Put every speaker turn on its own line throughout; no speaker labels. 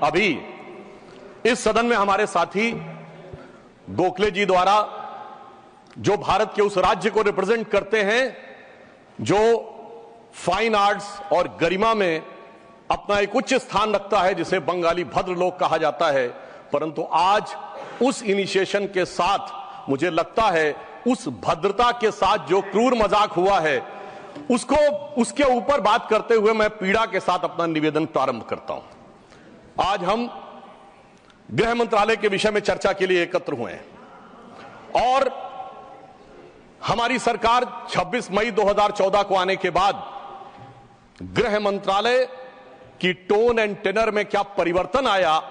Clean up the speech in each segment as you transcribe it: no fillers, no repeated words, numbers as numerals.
अभी इस सदन में हमारे साथी गोखले जी द्वारा जो भारत के उस राज्य को रिप्रेजेंट करते हैं जो फाइन आर्ट्स और गरिमा में अपना एक उच्च स्थान रखता है, जिसे बंगाली भद्र लोक कहा जाता है, परंतु आज उस इनिशिएशन के साथ मुझे लगता है उस भद्रता के साथ जो क्रूर मजाक हुआ है उसके ऊपर बात करते हुए मैं पीड़ा के साथ अपना निवेदन प्रारंभ करता हूं। आज हम गृह मंत्रालय के विषय में चर्चा के लिए एकत्र हुए हैं और हमारी सरकार 26 मई 2014 को आने के बाद गृह मंत्रालय की टोन एंड टेनर में क्या परिवर्तन आया,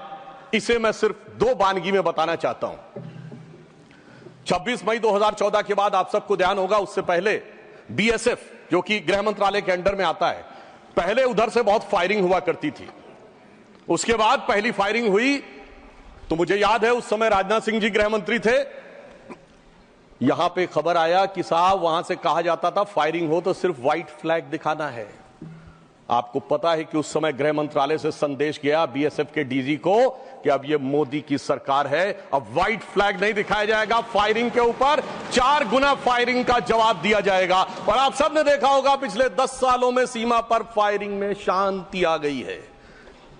इसे मैं सिर्फ दो वानगी में बताना चाहता हूं। 26 मई 2014 के बाद आप सबको ध्यान होगा, उससे पहले बीएसएफ जो कि गृह मंत्रालय के अंडर में आता है, पहले उधर से बहुत फायरिंग हुआ करती थी। उसके बाद पहली फायरिंग हुई तो मुझे याद है उस समय राजनाथ सिंह जी गृह मंत्री थे। यहां पे खबर आया कि साहब वहां से कहा जाता था फायरिंग हो तो सिर्फ व्हाइट फ्लैग दिखाना है। आपको पता है कि उस समय गृह मंत्रालय से संदेश गया बीएसएफ के डीजी को कि अब ये मोदी की सरकार है, अब व्हाइट फ्लैग नहीं दिखाया जाएगा, फायरिंग के ऊपर 4 गुना फायरिंग का जवाब दिया जाएगा। और आप सबने देखा होगा पिछले 10 सालों में सीमा पर फायरिंग में शांति आ गई है।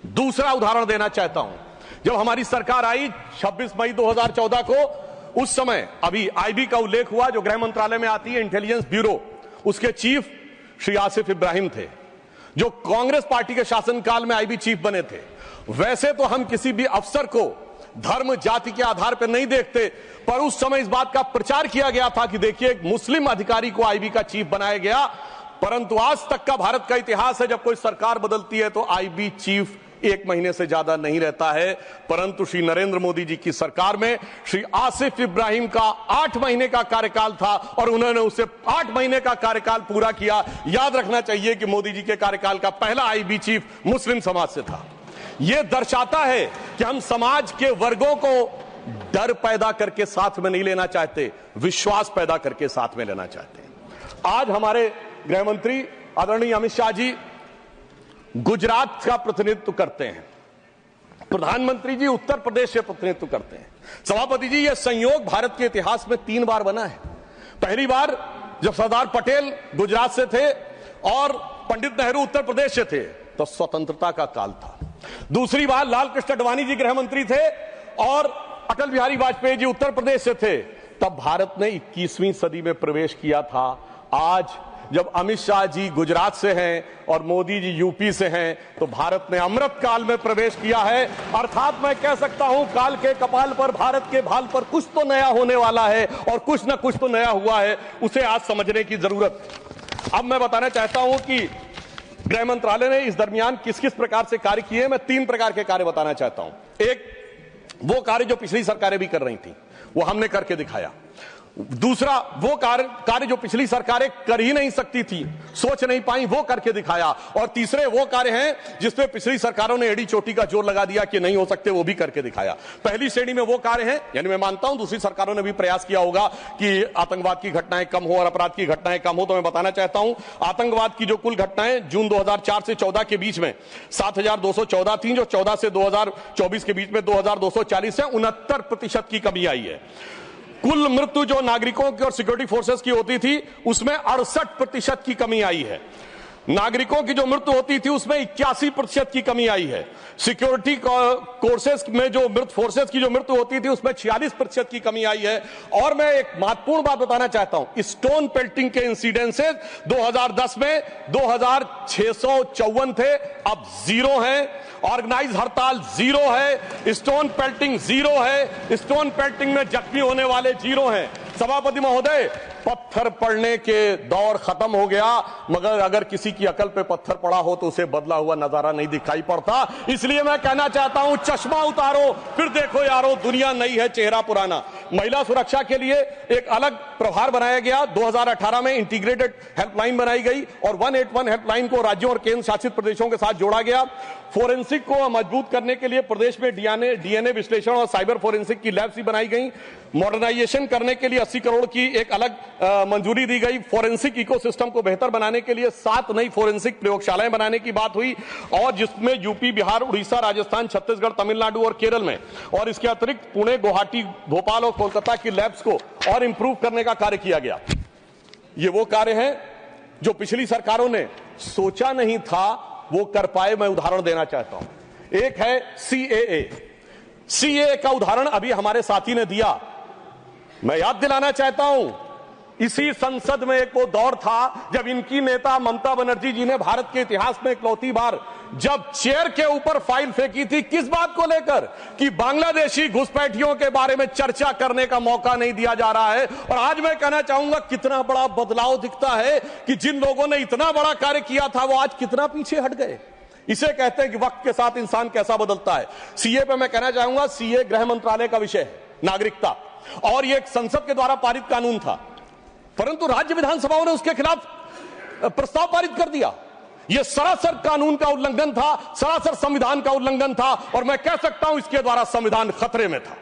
दूसरा उदाहरण देना चाहता हूं, जब हमारी सरकार आई 26 मई 2014 को, उस समय अभी आईबी का उल्लेख हुआ जो गृह मंत्रालय में आती है, इंटेलिजेंस ब्यूरो, उसके चीफ श्री आसिफ इब्राहिम थे जो कांग्रेस पार्टी के शासनकाल में आईबी चीफ बने थे। वैसे तो हम किसी भी अफसर को धर्म जाति के आधार पर नहीं देखते, पर उस समय इस बात का प्रचार किया गया था कि देखिए एक मुस्लिम अधिकारी को आईबी का चीफ बनाया गया। परंतु आज तक का भारत का इतिहास है, जब कोई सरकार बदलती है तो आईबी चीफ 1 महीने से ज्यादा नहीं रहता है। परंतु श्री नरेंद्र मोदी जी की सरकार में श्री आसिफ इब्राहिम का 8 महीने का कार्यकाल था और उन्होंने उसे 8 महीने का कार्यकाल पूरा किया। याद रखना चाहिए कि मोदी जी के कार्यकाल का पहला आईबी चीफ मुस्लिम समाज से था। यह दर्शाता है कि हम समाज के वर्गों को डर पैदा करके साथ में नहीं लेना चाहते, विश्वास पैदा करके साथ में लेना चाहते हैं। आज हमारे गृह मंत्री आदरणीय अमित शाह जी गुजरात का प्रतिनिधित्व करते हैं, प्रधानमंत्री जी उत्तर प्रदेश से प्रतिनिधित्व करते हैं। सभापति जी, यह संयोग भारत के इतिहास में 3 बार बना है। पहली बार जब सरदार पटेल गुजरात से थे और पंडित नेहरू उत्तर प्रदेश से थे तो स्वतंत्रता का काल था। दूसरी बार लाल कृष्ण आडवाणी जी गृह मंत्री थे और अटल बिहारी वाजपेयी जी उत्तर प्रदेश से थे, तब भारत ने 21वीं सदी में प्रवेश किया था। आज जब अमित शाह जी गुजरात से हैं और मोदी जी यूपी से हैं, तो भारत ने अमृत काल में प्रवेश किया है। अर्थात मैं कह सकता हूं काल के कपाल पर, भारत के भाल पर कुछ तो नया होने वाला है और कुछ ना कुछ तो नया हुआ है, उसे आज समझने की जरूरत है। अब मैं बताना चाहता हूं कि गृह मंत्रालय ने इस दरमियान किस किस प्रकार से कार्य किए। मैं 3 प्रकार के कार्य बताना चाहता हूं। एक, वो कार्य जो पिछली सरकारें भी कर रही थी, वो हमने करके दिखाया। दूसरा, वो कार्य जो पिछली सरकारें कर ही नहीं सकती थी, सोच नहीं पाई, वो करके दिखाया। और तीसरे वो कार्य हैं जिसपे पिछली सरकारों ने एड़ी चोटी का जोर लगा दिया कि नहीं हो सकते, वो भी करके दिखाया। पहली श्रेणी में वो कार्य हैं, यानी मैं मानता हूं दूसरी सरकारों ने भी प्रयास किया होगा कि आतंकवाद की घटनाएं कम हो और अपराध की घटनाएं कम हो। तो मैं बताना चाहता हूं आतंकवाद की जो कुल घटनाएं जून 2004 से 14 के बीच में 7214 थी, जो 14 से 2024 के बीच में 2240 है, 69% की कमी आई है। कुल मृत्यु जो नागरिकों की और सिक्योरिटी फोर्सेस की होती थी उसमें 68% की कमी आई है। नागरिकों की जो मृत्यु होती थी उसमें 81% की कमी आई है। सिक्योरिटी कोर्सेस में जो फोर्सेस की जो मृत्यु होती थी उसमें 46% की कमी आई है। और मैं एक महत्वपूर्ण बात बताना चाहता हूं, स्टोन पेल्टिंग के इंसिडेंसेस 2010 में 2654 थे, अब 0 हैं। ऑर्गेनाइज हड़ताल 0 है, स्टोन पेल्टिंग 0 है, स्टोन पेल्टिंग में जख्मी होने वाले 0 हैं। सभापति महोदय, पत्थर पड़ने के दौर खत्म हो गया, मगर अगर किसी की अकल पे पत्थर पड़ा हो तो उसे बदला हुआ नजारा नहीं दिखाई पड़ता। इसलिए मैं कहना चाहता हूं चश्मा उतारो फिर देखो यारो, दुनिया नई है चेहरा पुराना। महिला सुरक्षा के लिए एक अलग प्रभार बनाया गया। 2018 में इंटीग्रेटेड हेल्पलाइन बनाई गई और 181 हेल्पलाइन को राज्यों और केंद्र शासित प्रदेशों के साथ जोड़ा गया। फोरेंसिक को मजबूत करने के लिए प्रदेश में डीएनए विश्लेषण और साइबर फोरेंसिक की लैब्स भी बनाई गई। मॉडर्नाइजेशन करने के लिए 80 करोड़ की एक अलग मंजूरी दी गई। फोरेंसिक इकोसिस्टम को बेहतर बनाने के लिए 7 नई फोरेंसिक प्रयोगशालाएं बनाने की बात हुई, और जिसमें यूपी, बिहार, उड़ीसा, राजस्थान, छत्तीसगढ़, तमिलनाडु और केरल में, और इसके अतिरिक्त पुणे, गुवाहाटी, भोपाल और कोलकाता की लैब्स को और इंप्रूव करने का कार्य किया गया। ये वो कार्य है जो पिछली सरकारों ने सोचा नहीं था वो कर पाए। मैं उदाहरण देना चाहता हूं। एक है सीएए का उदाहरण अभी हमारे साथी ने दिया। मैं याद दिलाना चाहता हूं, इसी संसद में एक वो दौर था जब इनकी नेता ममता बनर्जी जी ने भारत के इतिहास में इकलौती बार जब चेयर के ऊपर फाइल फेंकी थी, किस बात को लेकर कि बांग्लादेशी घुसपैठियों के बारे में चर्चा करने का मौका नहीं दिया जा रहा है। और आज मैं कहना चाहूंगा कितना बड़ा बदलाव दिखता है कि जिन लोगों ने इतना बड़ा कार्य किया था वो आज कितना पीछे हट गए। इसे कहते हैं कि वक्त के साथ इंसान कैसा बदलता है। सीए पे मैं कहना चाहूंगा, सीए गृह मंत्रालय का विषय है, नागरिकता, और ये एक संसद के द्वारा पारित कानून था, परंतु राज्य विधानसभाओं ने उसके खिलाफ प्रस्ताव पारित कर दिया। यह सरासर कानून का उल्लंघन था, सरासर संविधान का उल्लंघन था, और मैं कह सकता हूं इसके द्वारा संविधान खतरे में था।